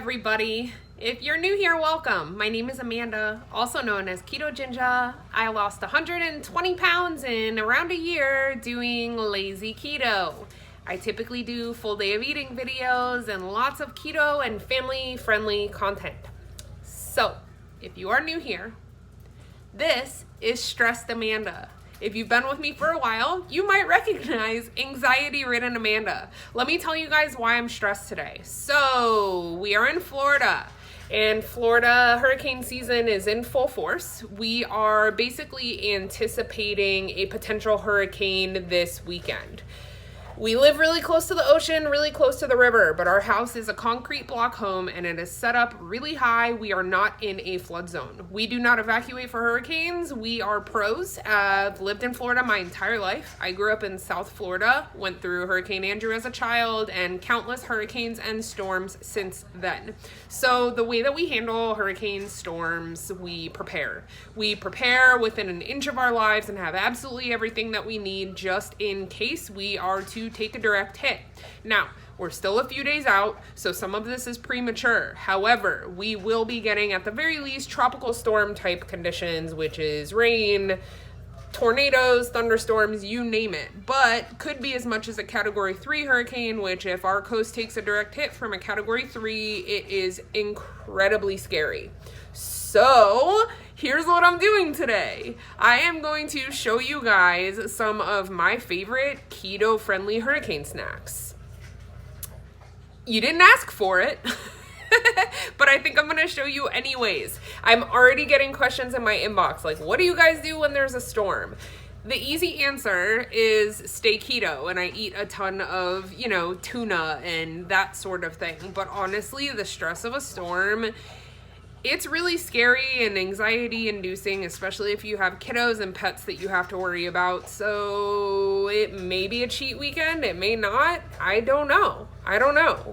everybody. If you're new here, welcome. My name is Amanda, also known as Ketoginja. I lost 120 pounds in around a year doing lazy keto. I typically do full day of eating videos and lots of keto and family-friendly content. So, if you are new here, this is Stressed Amanda. If you've been with me for a while, you might recognize anxiety-ridden Amanda. Let me tell you guys why I'm stressed today. So, we are in Florida, and Florida hurricane season is in full force. We are basically anticipating a potential hurricane this weekend. We live really close to the ocean, really close to the river, but our house is a concrete block home and it is set up really high. We are not in a flood zone. We do not evacuate for hurricanes. We are pros. I've lived in Florida my entire life. I grew up in South Florida, went through Hurricane Andrew as a child, and countless hurricanes and storms since then. So the way that we handle hurricane storms, we prepare. We prepare within an inch of our lives and have absolutely everything that we need just in case we are to take a direct hit. Now, we're still a few days out, so some of this is premature. However, we will be getting, at the very least, tropical storm type conditions, which is rain, tornadoes, thunderstorms, you name it. But could be as much as a Category 3 hurricane, which if our coast takes a direct hit from a Category 3, it is incredibly scary. So, here's what I'm doing today. I am going to show you guys some of my favorite keto-friendly hurricane snacks. You didn't ask for it, but I think I'm going to show you anyways. I'm already getting questions in my inbox, like, what do you guys do when there's a storm? The easy answer is stay keto, and I eat a ton of, tuna and that sort of thing. But honestly, the stress of a storm, it's really scary and anxiety inducing, especially if you have kiddos and pets that you have to worry about. So it may be a cheat weekend. It may not. I don't know.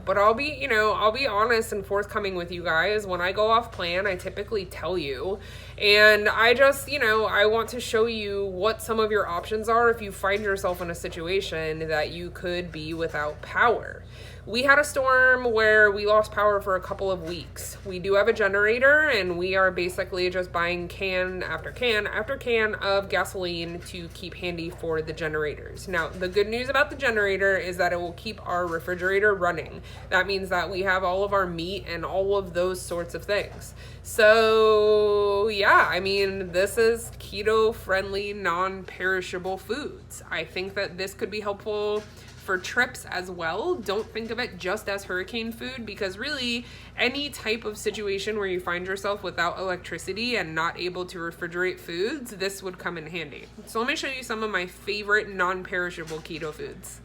But I'll be honest and forthcoming with you guys. When I go off plan, I typically tell you. And I just, I want to show you what some of your options are if you find yourself in a situation that you could be without power. We had a storm where we lost power for a couple of weeks. We do have a generator, and we are basically just buying can after can after can of gasoline to keep handy for the generators. Now, the good news about the generator is that it will keep our refrigerator running. That means that we have all of our meat and all of those sorts of things. So, yeah, this is keto-friendly, non-perishable foods. I think that this could be helpful for trips as well. Don't think of it just as hurricane food, because really any type of situation where you find yourself without electricity and not able to refrigerate foods, this would come in handy. So let me show you some of my favorite non-perishable keto foods.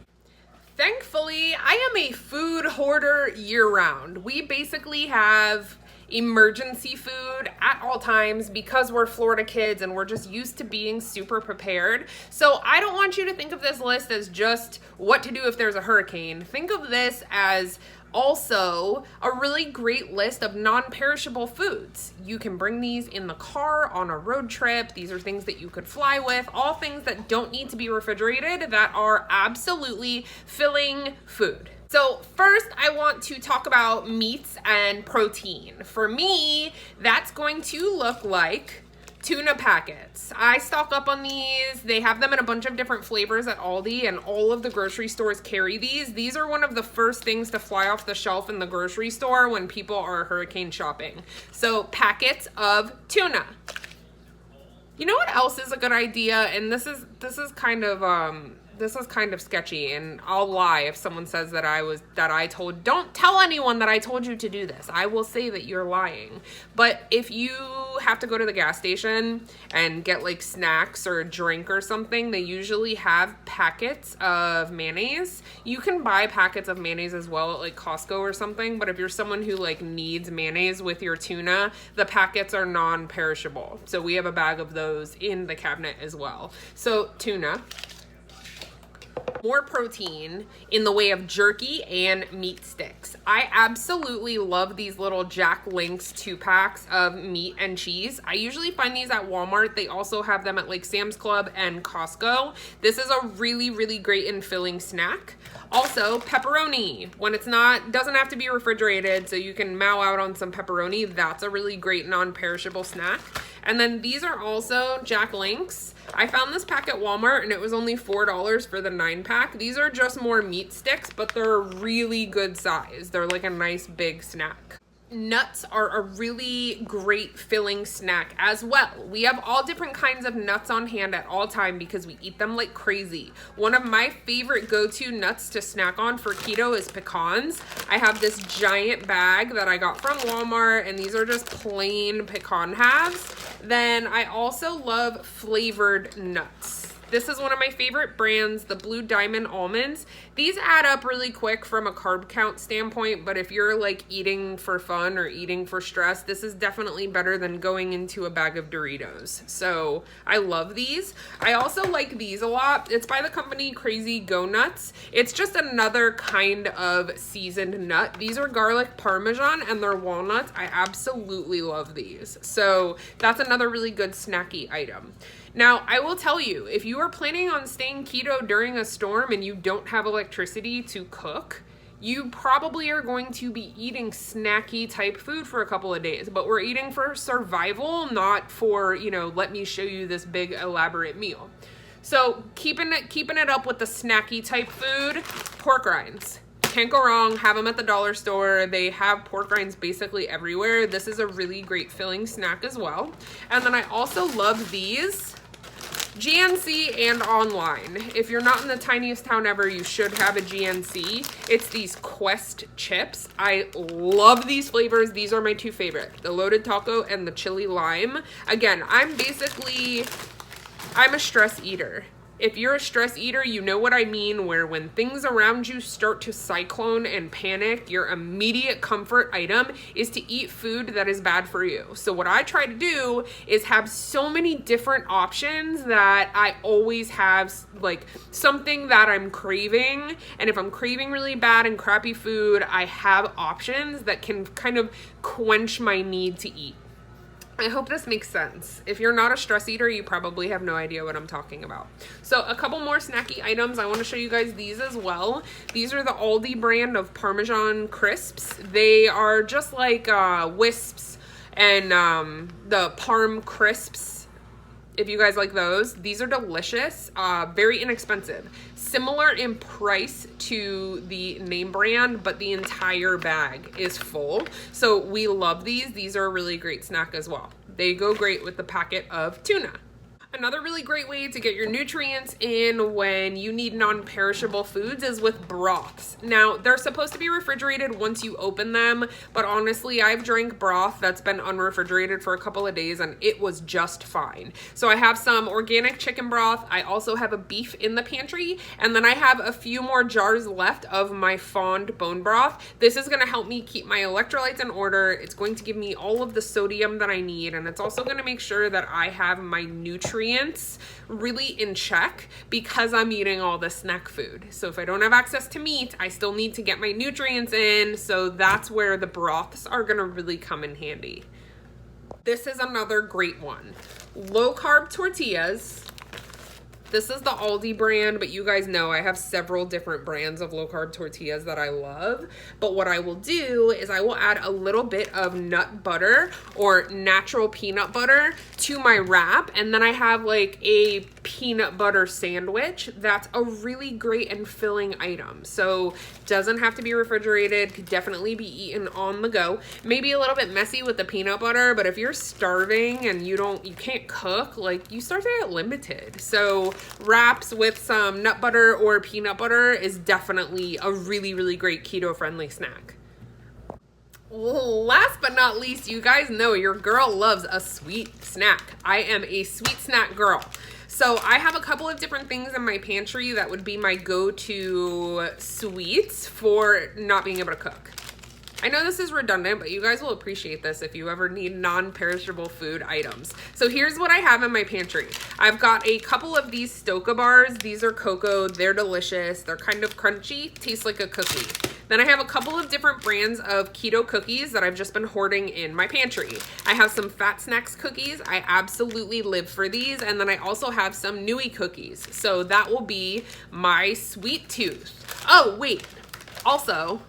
Thankfully, I am a food hoarder year-round. We basically have emergency food at all times because we're Florida kids and we're just used to being super prepared. So I don't want you to think of this list as just what to do if there's a hurricane. Think of this as also a really great list of non-perishable foods. You can bring these in the car on a road trip. These are things that you could fly with, all things that don't need to be refrigerated that are absolutely filling food. So first, I want to talk about meats and protein. For me, that's going to look like tuna packets. I stock up on these. They have them in a bunch of different flavors at Aldi, and all of the grocery stores carry these. These are one of the first things to fly off the shelf in the grocery store when people are hurricane shopping. So packets of tuna. You know what else is a good idea? And this is kind of sketchy, and I'll lie if someone says don't tell anyone that I told you to do this. I will say that you're lying. But if you have to go to the gas station and get like snacks or a drink or something, they usually have packets of mayonnaise. You can buy packets of mayonnaise as well at like Costco or something, but if you're someone who like needs mayonnaise with your tuna, the packets are non-perishable. So we have a bag of those in the cabinet as well. So tuna. more protein in the way of jerky and meat sticks. I absolutely love these little Jack Links 2-packs of meat and cheese. I usually find these at Walmart. They also have them at like Sam's Club and Costco. This is a really, really great and filling snack. Also, pepperoni. When it's doesn't have to be refrigerated, so you can mow out on some pepperoni. That's a really great non-perishable snack. And then these are also Jack Links. I found this pack at Walmart and it was only $4 for the 9-pack. These are just more meat sticks, but they're a really good size. They're like a nice big snack. Nuts are a really great filling snack as well. We have all different kinds of nuts on hand at all time because we eat them like crazy. One of my favorite go-to nuts to snack on for keto is pecans. I have this giant bag that I got from Walmart, and these are just plain pecan halves. Then I also love flavored nuts. This is one of my favorite brands, the Blue Diamond almonds. These add up really quick from a carb count standpoint, but if you're like eating for fun or eating for stress, this is definitely better than going into a bag of Doritos. So I love these. I also like these a lot. It's by the company Crazy Go Nuts. It's just another kind of seasoned nut. These are garlic parmesan and they're walnuts. I absolutely love these. So that's another really good snacky item. Now, I will tell you, if you are planning on staying keto during a storm and you don't have electricity to cook, you probably are going to be eating snacky type food for a couple of days, but we're eating for survival, not for, you know, let me show you this big elaborate meal. So keeping it up with the snacky type food, pork rinds. Can't go wrong, have them at the dollar store. They have pork rinds basically everywhere. This is a really great filling snack as well. And then I also love these. GNC and online. If you're not in the tiniest town ever, you should have a GNC. It's these Quest chips. I love these flavors. These are my two favorite, the loaded taco and the chili lime. Again, I'm a stress eater. If you're a stress eater, you know what I mean, where when things around you start to cyclone and panic, your immediate comfort item is to eat food that is bad for you. So what I try to do is have so many different options that I always have like something that I'm craving. And if I'm craving really bad and crappy food, I have options that can kind of quench my need to eat. I hope this makes sense. If you're not a stress eater, you probably have no idea what I'm talking about. So a couple more snacky items. I want to show you guys these as well. These are the Aldi brand of Parmesan crisps. They are just like Wisps and the Parm crisps. If you guys like those, these are delicious, very inexpensive. Similar in price to the name brand, but the entire bag is full. So we love these. These are a really great snack as well. They go great with the packet of tuna. Another really great way to get your nutrients in when you need non-perishable foods is with broths. Now, they're supposed to be refrigerated once you open them, but honestly, I've drank broth that's been unrefrigerated for a couple of days and it was just fine. So I have some organic chicken broth. I also have a beef in the pantry, and then I have a few more jars left of my fond bone broth. This is gonna help me keep my electrolytes in order. It's going to give me all of the sodium that I need, and it's also gonna make sure that I have my nutrients really in check because I'm eating all the snack food. So if I don't have access to meat, I still need to get my nutrients in. So that's where the broths are gonna really come in handy. This is another great one. Low carb tortillas. This is the Aldi brand, but you guys know I have several different brands of low carb tortillas that I love. But what I will do is I will add a little bit of nut butter or natural peanut butter to my wrap. And then I have like a peanut butter sandwich. That's a really great and filling item. So doesn't have to be refrigerated, could definitely be eaten on the go. Maybe a little bit messy with the peanut butter, but if you're starving and you can't cook, like you start to get limited. So wraps with some nut butter or peanut butter is definitely a really, really great keto-friendly snack. Last but not least, you guys know your girl loves a sweet snack. I am a sweet snack girl. So I have a couple of different things in my pantry that would be my go-to sweets for not being able to cook. I know this is redundant, but you guys will appreciate this if you ever need non-perishable food items. So here's what I have in my pantry. I've got a couple of these Stoka bars. These are cocoa. They're delicious. They're kind of crunchy, taste like a cookie. Then I have a couple of different brands of keto cookies that I've just been hoarding in my pantry. I have some Fat Snacks cookies. I absolutely live for these. And then I also have some Nui cookies. So that will be my sweet tooth. Oh, wait. Also,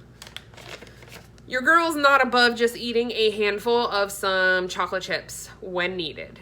your girl's not above just eating a handful of some chocolate chips when needed,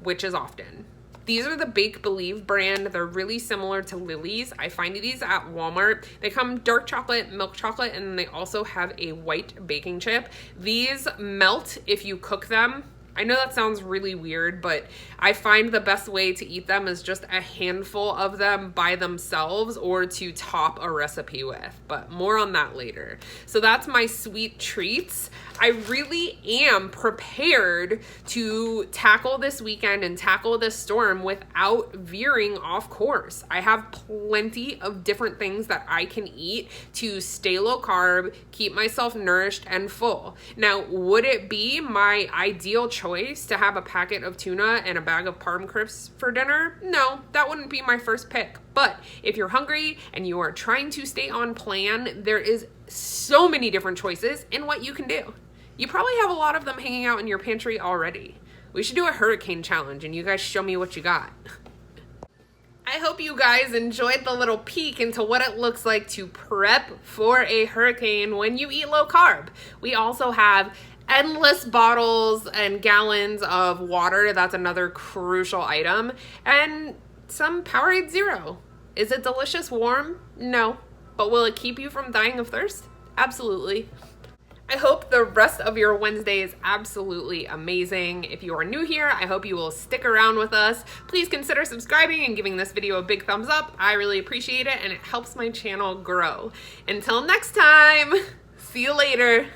which is often. These are the Bake Believe brand. They're really similar to Lolli's. I find these at Walmart. They come dark chocolate, milk chocolate, and they also have a white baking chip. These melt if you cook them. I know that sounds really weird, but I find the best way to eat them is just a handful of them by themselves or to top a recipe with, but more on that later. So that's my sweet treats. I really am prepared to tackle this weekend and tackle this storm without veering off course. I have plenty of different things that I can eat to stay low carb, keep myself nourished and full. Now, would it be my ideal choice to have a packet of tuna and a bag of parm crisps for dinner? No, that wouldn't be my first pick. But if you're hungry and you are trying to stay on plan, there is so many different choices in what you can do. You probably have a lot of them hanging out in your pantry already. We should do a hurricane challenge and you guys show me what you got. I hope you guys enjoyed the little peek into what it looks like to prep for a hurricane when you eat low carb. We also have endless bottles and gallons of water. That's another crucial item. And some Powerade Zero. Is it delicious warm? No. But will it keep you from dying of thirst? Absolutely. I hope the rest of your Wednesday is absolutely amazing. If you are new here, I hope you will stick around with us. Please consider subscribing and giving this video a big thumbs up. I really appreciate it and it helps my channel grow. Until next time, see you later.